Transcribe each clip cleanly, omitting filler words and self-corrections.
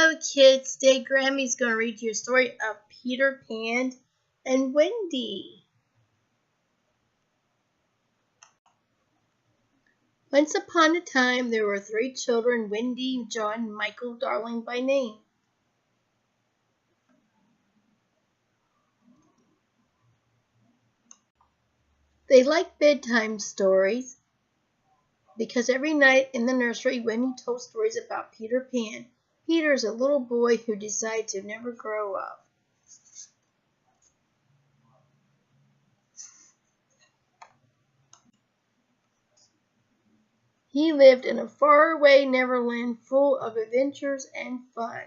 Hello kids, today Grammy's going to read you a story of Peter Pan and Wendy. Once upon a time there were 3 children, Wendy, John, and Michael, Darling by name. They liked bedtime stories because every night in the nursery Wendy told stories about Peter Pan. Peter is a little boy who decided to never grow up. He lived in a faraway Neverland full of adventures and fun.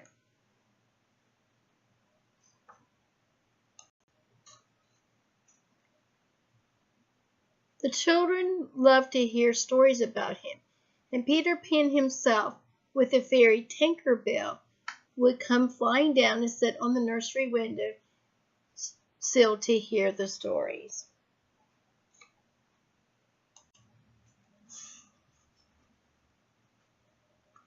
The children loved to hear stories about him, and Peter Pan himself, with the fairy Tinker Bell, would come flying down and sit on the nursery window sill to hear the stories.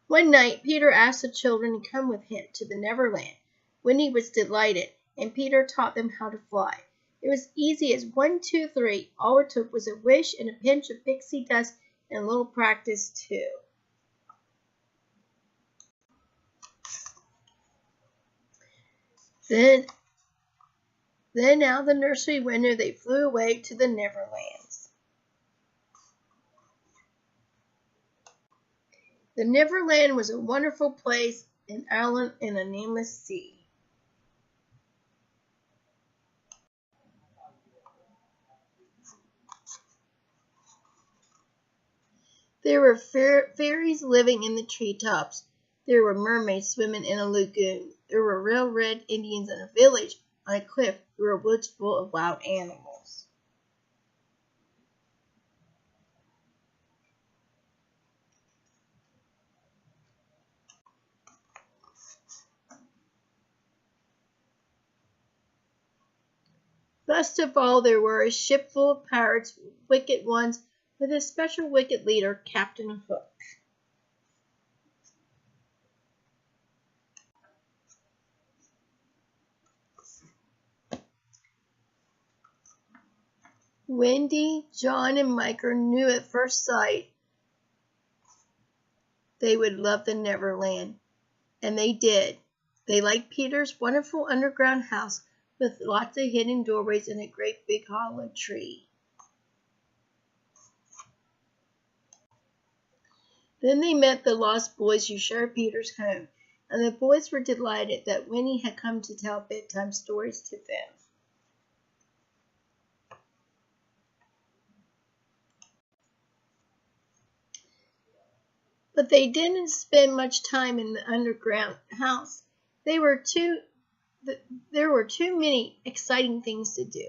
One night, Peter asked the children to come with him to the Neverland. Wendy was delighted, and Peter taught them how to fly. It was easy as 1, 2, 3. All it took was a wish and a pinch of pixie dust and a little practice, too. Then out of the nursery window, they flew away to the Neverlands. The Neverland was a wonderful place, an island in a nameless sea. There were fairies living in the treetops. There were mermaids swimming in a lagoon. There were real red Indians in a village on a cliff. There were woods full of wild animals. Best of all, there were a ship full of pirates, wicked ones, with a special wicked leader, Captain Hook. Wendy, John, and Michael knew at first sight they would love the Neverland, and they did. They liked Peter's wonderful underground house with lots of hidden doorways and a great big hollow tree. Then they met the lost boys who shared Peter's home, and the boys were delighted that Wendy had come to tell bedtime stories to them. But they didn't spend much time in the underground house. There were too many exciting things to do.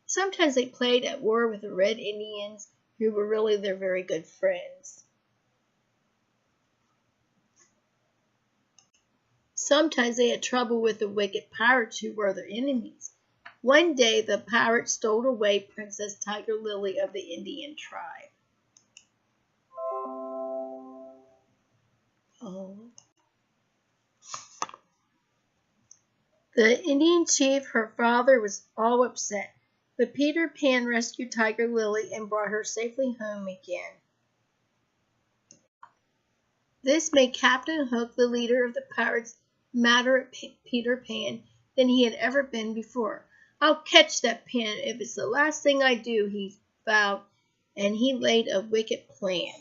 Sometimes they played at war with the Red Indians, who were really their very good friends. Sometimes they had trouble with the wicked pirates who were their enemies. One day the pirates stole away Princess Tiger Lily of the Indian tribe. The Indian chief, her father, was all upset, but Peter Pan rescued Tiger Lily and brought her safely home again. This made Captain Hook, the leader of the pirates, madder at Peter Pan than he had ever been before. "I'll catch that Pan if it's the last thing I do," he vowed, and he laid a wicked plan.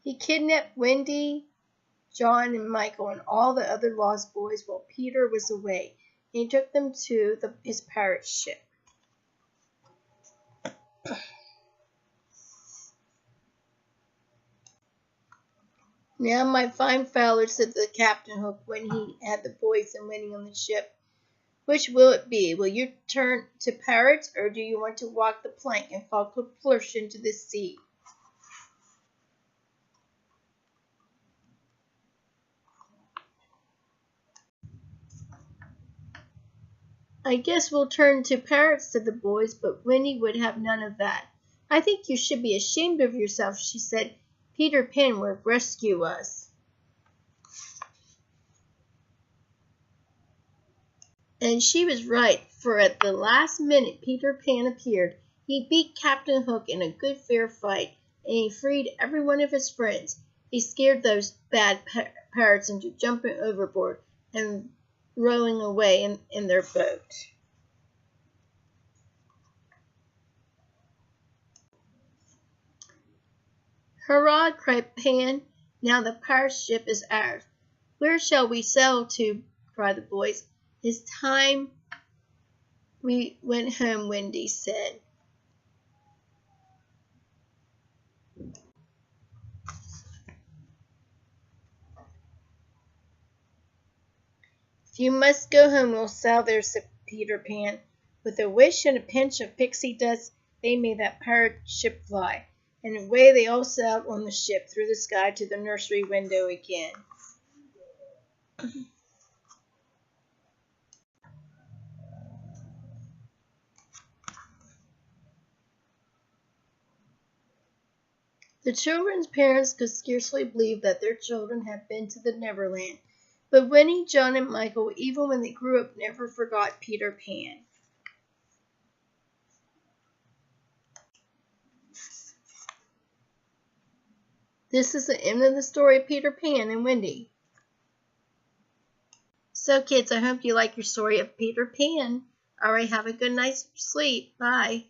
He kidnapped Wendy, John, and Michael, and all the other lost boys while Peter was away, and he took them to his pirate ship. "Now, my fine fellows," said the Captain Hook when he had the boys and Wendy on the ship, "which will it be? Will you turn to pirates, or do you want to walk the plank and fall kerplunch into the sea?" "I guess we'll turn to pirates," said the boys, but Wendy would have none of that. "I think you should be ashamed of yourself," she said. Peter Pan would rescue us. And she was right, for at the last minute Peter Pan appeared. He beat Captain Hook in a good fair fight, and he freed every one of his friends. He scared those bad pirates into jumping overboard and rowing away in their boat. "Hurrah!" cried Pan. "Now the pirate ship is ours." "Where shall we sail to?" cried the boys. "It's time we went home," Wendy said. "If you must go home, we'll sail there," said Peter Pan. With a wish and a pinch of pixie dust, they made that pirate ship fly, and away they all sailed on the ship through the sky to the nursery window again. The children's parents could scarcely believe that their children had been to the Neverland, but Winnie, John, and Michael, even when they grew up, never forgot Peter Pan. This is the end of the story of Peter Pan and Wendy. So kids, I hope you like your story of Peter Pan. All right, have a good night's sleep. Bye.